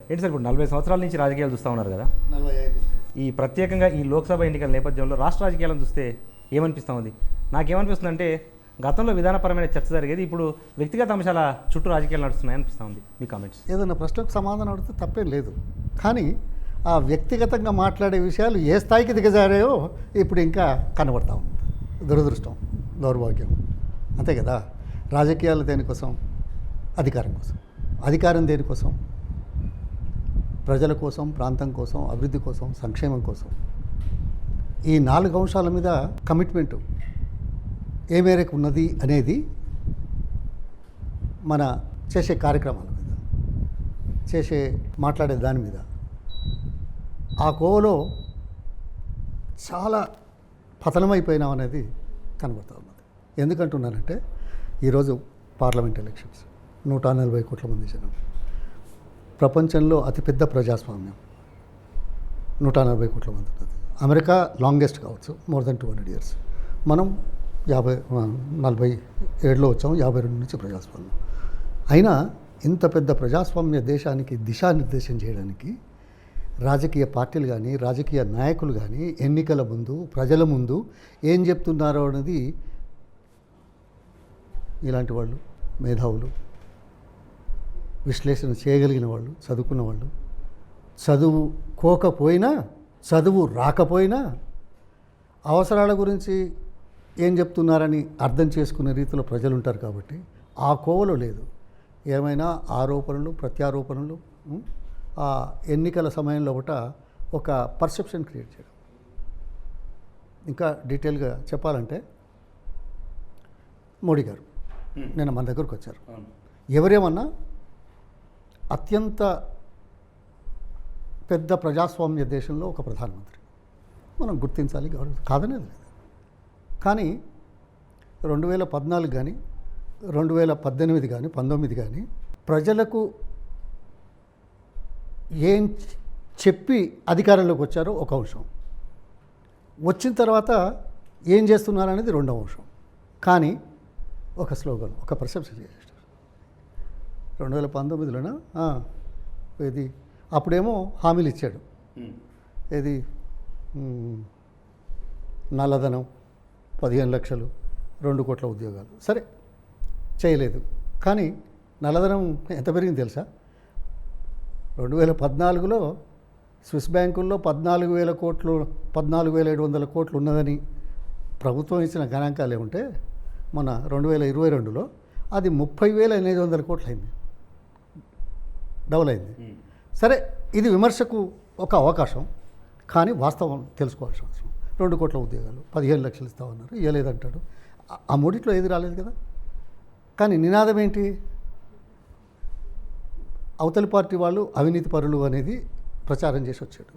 ఏంటి సార్ ఇప్పుడు 40 సంవత్సరాల నుంచి రాజకీయాలు చూస్తూ ఉన్నారు కదా. 45 ఈ ప్రత్యేకంగా ఈ లోక్సభ ఎన్నికల నేపథ్యంలో రాష్ట్ర రాజకీయాలను చూస్తే ఏమనిపిస్తూ ఉంది? నాకేమనిపిస్తుంది అంటే గతంలో విధానపరమైన చర్చ జరిగేది, ఇప్పుడు వ్యక్తిగత అంశాల చుట్టూ రాజకీయాలు నడుస్తున్నాయి అనిపిస్తూ ఉంది. మీ కామెంట్స్. ఏదైనా ప్రశ్నకు సమాధానం అడిగితే తప్పేం లేదు, కానీ ఆ వ్యక్తిగతంగా మాట్లాడే విషయాలు ఏ స్థాయికి దిగజారాయో ఇప్పుడు ఇంకా కనబడతా ఉంది. దురదృష్టం, దౌర్భాగ్యం, అంతే కదా. రాజకీయాలు దేనికోసం? అధికారం కోసం. అధికారం దేనికోసం? ప్రజల కోసం, ప్రాంతం కోసం, అభివృద్ధి కోసం, సంక్షేమం కోసం. ఈ 4 అంశాల మీద కమిట్మెంటు ఏ మేరకు ఉన్నది అనేది మన చేసే కార్యక్రమాల మీద, మాట్లాడే దాని మీద ఆ కోవలో చాలా పతనమైపోయినాం అనేది కనబడుతూ ఉన్నది. ఎందుకంటున్నానంటే ఈరోజు పార్లమెంట్ ఎలక్షన్స్, 140 కోట్ల మంది జనం, ప్రపంచంలో అతిపెద్ద ప్రజాస్వామ్యం, 140 కోట్ల మంది ఉన్నది. అమెరికా లాంగెస్ట్ కావచ్చు, మోర్ దెన్ 200 years. మనం 47లో వచ్చాము, 52 నుంచి ప్రజాస్వామ్యం. అయినా ఇంత పెద్ద ప్రజాస్వామ్య దేశానికి దిశానిర్దేశం చేయడానికి రాజకీయ పార్టీలు కానీ, రాజకీయ నాయకులు కానీ ఎన్నికల ముందు, ప్రజల ముందు ఏం చెప్తున్నారో అనేది ఇలాంటి వాళ్ళు, మేధావులు, విశ్లేషణ చేయగలిగిన వాళ్ళు, చదువుకున్న వాళ్ళు, చదువుకోకపోయినా, చదువు రాకపోయినా అవసరాల గురించి ఏం చెప్తున్నారని అర్థం చేసుకునే రీతిలో ప్రజలు ఉంటారు. కాబట్టి ఆ కోవలో లేదు. ఏమైనా ఆరోపణలు, ప్రత్యారోపణలు, ఆ ఎన్నికల సమయంలో ఒక పర్సెప్షన్ క్రియేట్ చేయడం. ఇంకా డీటెయిల్గా చెప్పాలంటే మోడీ గారు నిన్న మన దగ్గరకు వచ్చారు. ఎవరేమన్నా అత్యంత పెద్ద ప్రజాస్వామ్య దేశంలో ఒక ప్రధానమంత్రి, మనం గుర్తించాలి, కాదనేది లేదు. కానీ 2014 కానీ, 2018 కానీ, 19 కానీ ప్రజలకు ఏం చెప్పి అధికారంలోకి వచ్చారో ఒక అంశం, వచ్చిన తర్వాత ఏం చేస్తున్నారనేది రెండవ అంశం. కానీ ఒక స్లోగన్, ఒక పర్సెప్షన్ చేసేసారు. 2019లోనా ఇది అప్పుడేమో హామీలు ఇచ్చాడు. ఏది నల్లధనం 15 లక్షలు, 2 కోట్ల ఉద్యోగాలు. సరే, చేయలేదు. కానీ నల్లధనం ఎంత పెరిగింది తెలుసా? 2014లో స్విస్ బ్యాంకుల్లో 14,000 కోట్లు, 14,700 కోట్లు ఉన్నదని ప్రభుత్వం ఇచ్చిన గణాంకాలు ఏముంటే, మన 2022లో అది 30,800 కోట్లు అయింది, డబుల్ అయింది. సరే, ఇది విమర్శకు ఒక అవకాశం, కానీ వాస్తవం తెలుసుకోవాల్సిన అవసరం. 2 కోట్ల ఉద్యోగాలు, 15 లక్షలు ఇస్తామన్నారు, ఇవ్వలేదంటాడు. ఆ మూడిట్లో ఏది రాలేదు కదా. కానీ నినాదం ఏంటి? అవతలి పార్టీ వాళ్ళు అవినీతి పరులు అనేది ప్రచారం చేసి వచ్చాడు.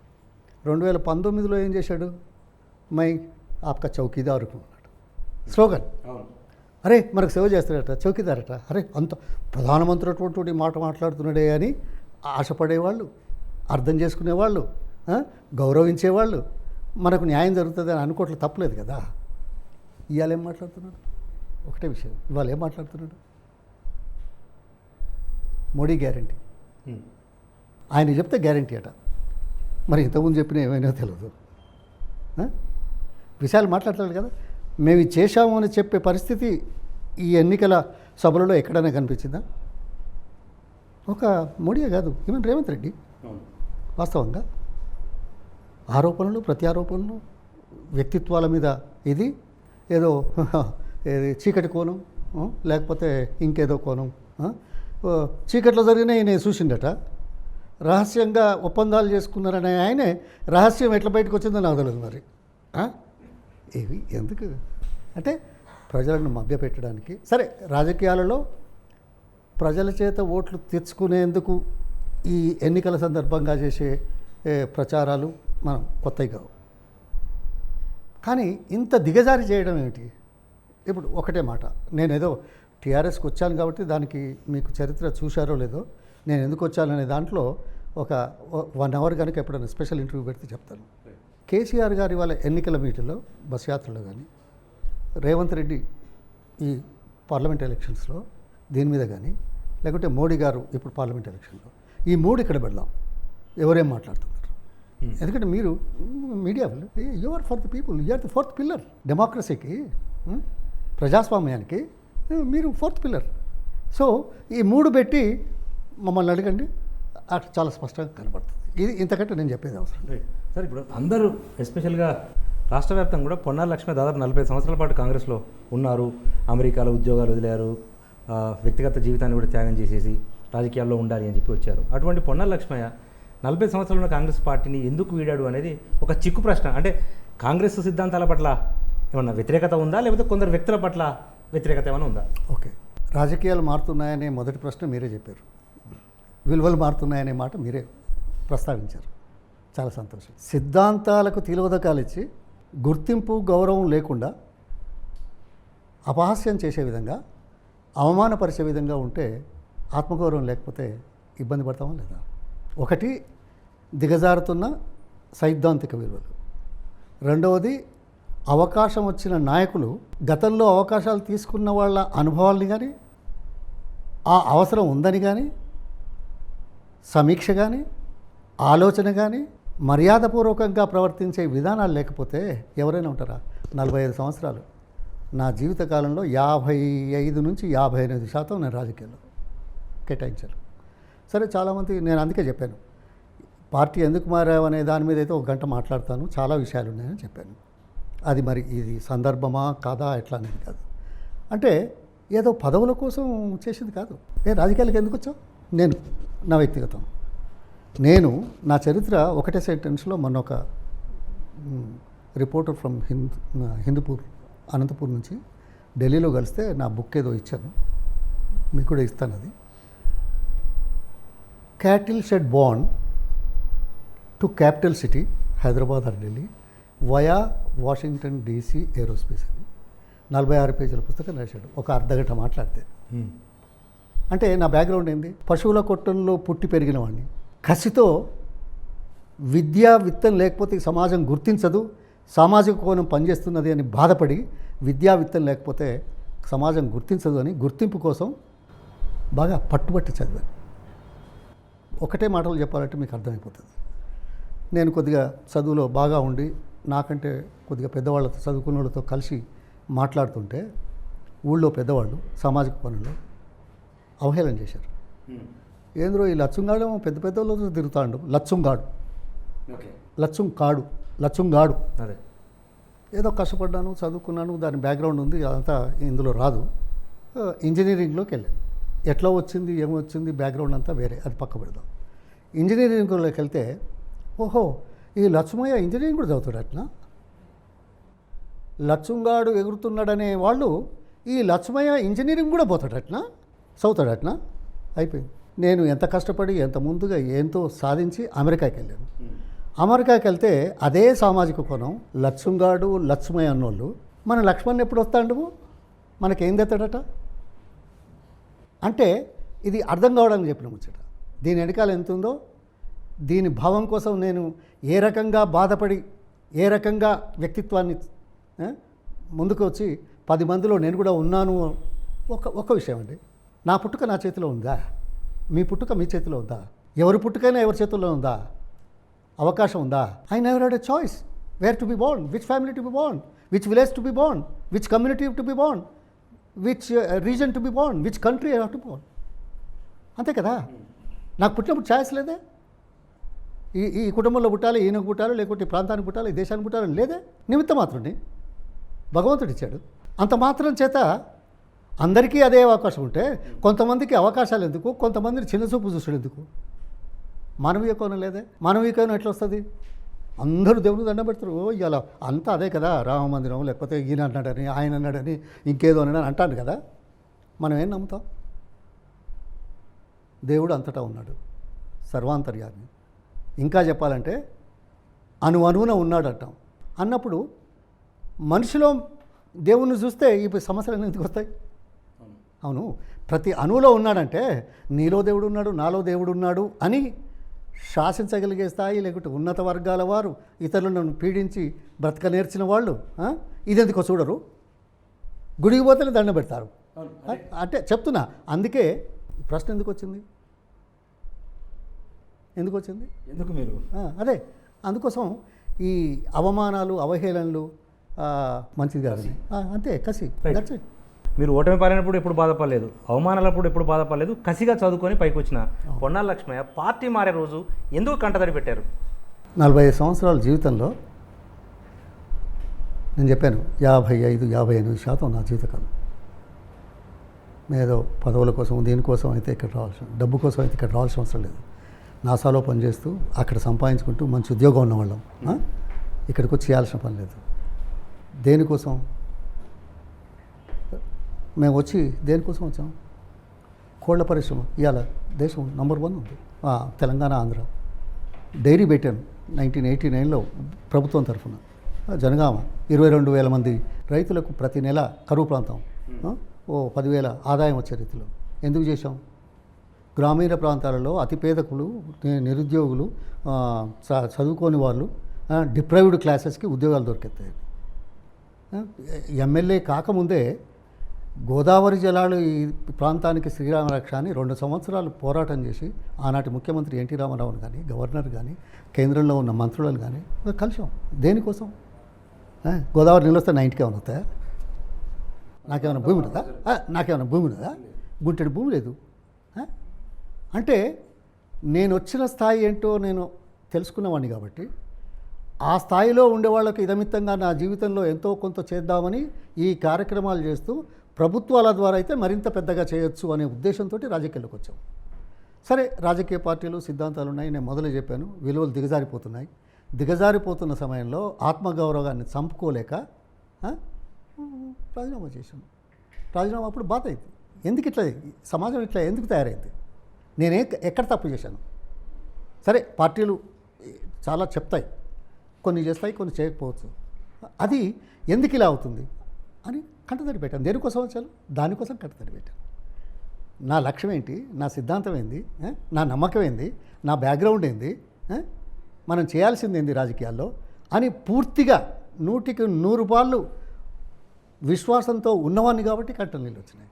2019లో ఏం చేశాడు? మై ఆప్కా చౌకీదారు అన్నాడు, స్లోగన్. అరే, మనకు సేవ చేస్తాడట, చౌకీదారట. అరే, అంత ప్రధానమంత్రి అటువంటి మాట మాట్లాడుతున్నాడే అని ఆశపడేవాళ్ళు, అర్థం చేసుకునేవాళ్ళు, గౌరవించేవాళ్ళు, మనకు న్యాయం జరుగుతుంది అని అనుకోవట్లేదు, తప్పలేదు కదా. ఇవాళ ఏం మాట్లాడుతున్నాడు? ఒకటే విషయం, ఇవాళ ఏం మాట్లాడుతున్నాడు? మోడీ గ్యారంటీ. ఆయన చెప్తే గ్యారంటీ అట. మరి ఇంతకుముందు చెప్పిన ఏమైనా తెలియదు. విషయాలు మాట్లాడతాడు కదా. మేము ఇది చేశాము అని చెప్పే పరిస్థితి ఈ ఎన్నికల సభలలో ఎక్కడైనా కనిపించిందా? ఒక మోడీయే కాదు, ఈవెన్ రేవంత్ రెడ్డి. వాస్తవంగా ఆరోపణలు, ప్రత్యారోపణలు, వ్యక్తిత్వాల మీద ఇది ఏదో ఏది చీకటి కోణం, లేకపోతే ఇంకేదో కోణం. చీకట్లో జరిగిన ఈయన చూసిండట, రహస్యంగా ఒప్పందాలు చేసుకున్నారనే ఆయనే రహస్యం ఎట్లా బయటకు వచ్చిందో నాకు తెలియదు. మరి ఇవి ఎందుకు అంటే ప్రజలను మభ్యపెట్టడానికి. సరే, రాజకీయాలలో ప్రజల చేత ఓట్లు తెచ్చుకునేందుకు ఈ ఎన్నికల సందర్భంగా చేసే ప్రచారాలు మనం కొత్తవి కావు. కానీ ఇంత దిగజారి చేయడం ఏమిటి? ఇప్పుడు ఒకటే మాట, నేనేదో టీఆర్ఎస్కి వచ్చాను కాబట్టి దానికి మీకు చరిత్ర చూశారో లేదో, నేను ఎందుకు వచ్చాననే దాంట్లో ఒక 1 hour కనుక ఎప్పుడైనా స్పెషల్ ఇంటర్వ్యూ పెడితే చెప్తాను. కేసీఆర్ గారి వాళ్ళ ఎన్నికల మీటింగ్లో, బస్ యాత్రలో కానీ, రేవంత్ రెడ్డి ఈ పార్లమెంట్ ఎలక్షన్స్లో దీని మీద కానీ, లేకుంటే మోడీ గారు ఇప్పుడు పార్లమెంట్ ఎలక్షన్లో ఈ మూడు ఇక్కడ పెడదాం, ఎవరేం మాట్లాడుతున్నారు. ఎందుకంటే మీరు media you are for the people, you are the fourth pillar డెమోక్రసీకి, ప్రజాస్వామ్యానికి మీరు ఫోర్త్ పిల్లర్. సో ఈ మూడు పెట్టి మమ్మల్ని అడగండి, అట్లా చాలా స్పష్టంగా కనబడుతుంది. ఇది ఇంతకంటే నేను చెప్పేది అవసరం. సార్ ఇప్పుడు అందరూ ఎస్పెషల్గా రాష్ట్ర వ్యాప్తంగా కూడా పొన్నాల లక్ష్మి దాదాపు 40 సంవత్సరాల పాటు కాంగ్రెస్లో ఉన్నారు, అమెరికాలో ఉద్యోగాలు వదిలారు, వ్యక్తిగత జీవితాన్ని కూడా త్యాగం చేసేసి రాజకీయాల్లో ఉండాలి అని చెప్పి వచ్చారు. అటువంటి పొన్నాల లక్ష్మయ్య 40 సంవత్సరాల కాంగ్రెస్ పార్టీని ఎందుకు వీడాడు అనేది ఒక చిక్కు ప్రశ్న. అంటే కాంగ్రెస్ సిద్ధాంతాల పట్ల ఏమన్నా వ్యతిరేకత ఉందా, లేకపోతే కొందరు వ్యక్తుల పట్ల వ్యతిరేకత ఏమైనా ఉందా? ఓకే, రాజకీయాలు మారుతున్నాయనే మొదటి ప్రశ్న మీరే చెప్పారు, విలువలు మారుతున్నాయనే మాట మీరే ప్రస్తావించారు. చాలా సంతోషం. సిద్ధాంతాలకు తిలోదకాలు ఇచ్చి గుర్తింపు గౌరవం లేకుండా అపహాస్యం చేసే విధంగా, అవమానపరిచే విధంగా ఉంటే ఆత్మగౌరవం లేకపోతే ఇబ్బంది పడతామా లేదా? ఒకటి దిగజారుతున్న సైద్ధాంతిక విలువలు, రెండవది అవకాశం వచ్చిన నాయకులు గతంలో అవకాశాలు తీసుకున్న వాళ్ళ అనుభవాల్ని కానీ, ఆ అవసరం ఉందని కానీ, సమీక్ష కానీ, ఆలోచన కానీ, మర్యాదపూర్వకంగా ప్రవర్తించే విధానాలు లేకపోతే ఎవరైనా ఉంటారా? 45 సంవత్సరాలు నా జీవితకాలంలో 55 నుంచి 58% నేను రాజకీయాల్లో కేటాయించాను. సరే, చాలామంది, నేను అందుకే చెప్పాను పార్టీ ఎందుకు మారావనే దాని మీద అయితే 1 గంట మాట్లాడతాను, చాలా విషయాలు ఉన్నాయని చెప్పాను. అది మరి ఇది సందర్భమా కాదా ఎట్లా అనేది కాదు. అంటే ఏదో పదవుల కోసం చేసింది కాదు. రాజకీయాలకు ఎందుకు వచ్చావు? నేను నా వ్యక్తిగతం, నేను నా చరిత్ర ఒకటే సెంటెన్స్లో మొన్న ఒక రిపోర్టర్ ఫ్రమ్ హిందూపూర్, అనంతపూర్ నుంచి ఢిల్లీలో కలిస్తే నా బుక్ ఏదో ఇచ్చాను, మీకు కూడా ఇస్తాను. అది cattle shed bound to capital city Hyderabad or Delhi via Washington DC aerospace అని 46 పేజీల పుస్తకం రాశాడు, ఒక అర్ధగంట మాట్లాడితే. అంటే నా బ్యాక్గ్రౌండ్ ఏంది? పశువుల కొట్టంలో పుట్టి పెరిగిన వాడిని. కసితో విద్యా విత్తం లేకపోతే ఈ సమాజం గుర్తించదు, సామాజిక కోణం పనిచేస్తున్నది అని బాధపడి, విద్యా విత్తం లేకపోతే సమాజం గుర్తించదు అని గుర్తింపు కోసం బాగా పట్టుబట్టి చదివాను. ఒకటే మాటలు చెప్పాలంటే మీకు అర్థమైపోతుంది. నేను కొద్దిగా చదువులో బాగా ఉండి, నాకంటే కొద్దిగా పెద్దవాళ్ళతో, చదువుకున్న వాళ్ళతో కలిసి మాట్లాడుతుంటే ఊళ్ళో పెద్దవాళ్ళు సామాజిక పనుల్లో అవహేళన చేశారు. ఏంద్రో ఈ లచ్చుంగాడేమో పెద్ద పెద్ద వాళ్ళతో తిరుగుతాడు, లచ్చుంగాడు అదే ఏదో కష్టపడ్డాను, చదువుకున్నాను, దాని బ్యాక్గ్రౌండ్ ఉంది, అదంతా ఇందులో రాదు. ఇంజనీరింగ్లోకి వెళ్ళాను. ఎట్లా వచ్చింది, ఏమొచ్చింది, బ్యాక్గ్రౌండ్ అంతా వేరే, అది పక్క పెడదాం. ఇంజనీరింగ్లోకి వెళ్తే ఓహో ఈ లక్ష్మయ్య ఇంజనీరింగ్ కూడా చదువుతాడు అట్లా, లచ్చుంగాడు ఎగురుతున్నాడనే వాళ్ళు ఈ లక్ష్మయ్య ఇంజనీరింగ్ కూడా పోతాడు అట్లా, చదువుతాడు అట్లా. అయిపోయింది. నేను ఎంత కష్టపడి ఎంత ముందుగా ఎంతో సాధించి అమెరికాకి వెళ్ళాను. అమెరికాకి వెళ్తే అదే సామాజిక కోణం, లచ్చుంగాడు లక్ష్మయ్య అన్నోళ్ళు, మన లక్ష్మణ్ ఎప్పుడు వస్తాడు, మనకేం తెస్తాడట అంటే ఇది అర్థం కావడానికి చెప్పిన ముచ్చట. దీని వెనకాల ఎంత ఉందో, దీని భావం కోసం నేను ఏ రకంగా బాధపడి, ఏ రకంగా వ్యక్తిత్వాన్ని ముందుకు వచ్చి 10 మందిలో నేను కూడా ఉన్నాను. ఒక విషయం అండి, నా పుట్టుక నా చేతిలో ఉందా? మీ పుట్టుక మీ చేతిలో ఉందా? ఎవరి పుట్టుకైనా ఎవరి చేతుల్లో ఉందా? అవకాశం ఉందా? I never had a choice where to be born, which family to be born, which village to be born, which community to be born, which region to be born, which country I have to born. అంతే కదా, నాకు పుట్టినప్పుడు choice లేదే. ఈ కుటుంబంలో పుట్టాలి, ఈయనకు పుట్టాలి, లేకుంటే ఈ ప్రాంతానికి పుట్టాలి, ఈ దేశానికి పుట్టాలని లేదే. నిమిత్త మాత్రుడిని భగవంతుడు ఇచ్చాడు. అంత మాత్రం చేత అందరికీ అదే అవకాశం ఉంటే కొంతమందికి అవకాశాలు ఎందుకు, కొంతమందిని చిన్నచూపు చూసాడు ఎందుకు? మానవీయ కోణం లేదే. మానవీయ కోణం ఎట్లా వస్తుంది? అందరూ దేవుడు దండం పెడతారు, ఓ ఇవాళ అంతా అదే కదా, రామ మందిరం లేకపోతే ఈయన అన్నాడని, ఆయన అన్నాడని, ఇంకేదో అని అంటాను కదా. మనం ఏం నమ్ముతాం? దేవుడు అంతటా ఉన్నాడు, సర్వాంతర్యామి. ఇంకా చెప్పాలంటే అణువున ఉన్నాడు అంటాం. అన్నప్పుడు మనిషిలో దేవుణ్ణి చూస్తే ఈ సమస్యలు ఎందుకు వస్తాయి? అవును, ప్రతి అణువులో ఉన్నాడంటే నీలో దేవుడు ఉన్నాడు, నాలో దేవుడు ఉన్నాడు అని శాసించగలిగే స్థాయి, లేకుంటే ఉన్నత వర్గాల వారు ఇతరులను పీడించి బ్రతక నేర్చిన వాళ్ళు ఇదెందుకో చూడరు, గుడికి పోతేనే దండం పెడతారు. అంటే చెప్తున్నా, అందుకే ప్రశ్న ఎందుకు వచ్చింది? ఎందుకు వచ్చింది? ఎందుకు మీరు అదే అందుకోసం ఈ అవమానాలు అవహేళనలు మంచిది కాదు. అంతే కసి. Right. That's it. మీరు ఓటమి పాలైనప్పుడు ఎప్పుడు బాధపడలేదు, అవమానాలప్పుడు ఎప్పుడు బాధపడలేదు, కసిగా చదువుకొని పైకి వచ్చిన పొన్నాల లక్ష్మయ్య పార్టీ మారే రోజు ఎందుకు కంటతడి పెట్టారు? 45 సంవత్సరాల జీవితంలో నేను చెప్పాను 55-58% నా జీవితకాలం. ఏదో పదవుల కోసం దీనికోసం అయితే ఇక్కడ రావాల్సిన, డబ్బు కోసం అయితే ఇక్కడ రావాల్సిన అవసరం లేదు. నాసాలో పనిచేస్తూ అక్కడ సంపాదించుకుంటూ మంచి ఉద్యోగం ఉన్నవాళ్ళం. ఇక్కడికి వచ్చి చేయాల్సిన పని లేదు. దేనికోసం మేము వచ్చి దేనికోసం వచ్చాం? కోళ్ల పరిశ్రమ ఇవాళ దేశం నంబర్ 1 ఉంది. తెలంగాణ, ఆంధ్ర. డైరీ పెట్టాను 1989లో ప్రభుత్వం తరఫున. జనగామ 22,000 మంది రైతులకు ప్రతి నెల కరువు ప్రాంతం, ఓ 10,000 ఆదాయం వచ్చే రీతిలో ఎందుకు చేశాం? గ్రామీణ ప్రాంతాలలో అతి పేదకులు, నిరుద్యోగులు, చదువుకోని వాళ్ళు, డిప్రైవ్డ్ క్లాసెస్కి ఉద్యోగాలు దొరికెత్తాయి. ఎమ్మెల్యే కాకముందే గోదావరి జలాలు ఈ ప్రాంతానికి శ్రీరామ రక్ష అని 2 సంవత్సరాలు పోరాటం చేసి ఆనాటి ముఖ్యమంత్రి ఎన్టీ రామారావుని కానీ, గవర్నర్ కానీ, కేంద్రంలో ఉన్న మంత్రులను కానీ కలిసాం. దేనికోసం? గోదావరి నీళ్ళు వస్తే నా ఇంటికి ఏమైనా వస్తాయా? నాకేమైనా భూమి ఉన్నదా? నాకేమైనా భూమి ఉన్నదా? గుంటెడు భూమి లేదు. అంటే నేను వచ్చిన స్థాయి ఏంటో నేను తెలుసుకున్నవాడిని కాబట్టి ఆ స్థాయిలో ఉండేవాళ్ళకి ఇదమిత్తంగా నా జీవితంలో ఎంతో కొంత చేద్దామని ఈ కార్యక్రమాలు చేస్తూ ప్రభుత్వాల ద్వారా అయితే మరింత పెద్దగా చేయొచ్చు అనే ఉద్దేశంతో రాజకీయాల్లోకి వచ్చాం. సరే, రాజకీయ పార్టీలు సిద్ధాంతాలు ఉన్నాయి, నేను మొదలే చెప్పాను, విలువలు దిగజారిపోతున్నాయి. దిగజారిపోతున్న సమయంలో ఆత్మగౌరవాన్ని చంపుకోలేక రాజీనామా చేశాను. రాజీనామా అప్పుడు బాధ అయింది. ఎందుకు ఇట్లా సమాజం ఇట్లా ఎందుకు తయారైంది? ఎక్కడ తప్పు చేశాను? సరే, పార్టీలు చాలా చెప్తాయి, కొన్ని చేస్తాయి, కొన్ని చేయకపోవచ్చు. అది ఎందుకు ఇలా అవుతుంది అని కంటతడి పెట్టాను. దేనికోసం వచ్చాను? దానికోసం కంటతడి పెట్టాను. నా లక్ష్యం ఏంటి? నా సిద్ధాంతం ఏంది? నా నమ్మకం ఏంది? నా బ్యాక్గ్రౌండ్ ఏంది? మనం చేయాల్సింది ఏంది రాజకీయాల్లో అని పూర్తిగా 100కి 100 పాళ్ళు విశ్వాసంతో ఉన్నవాడిని కాబట్టి కంటలు నీళ్ళు వచ్చినాయి.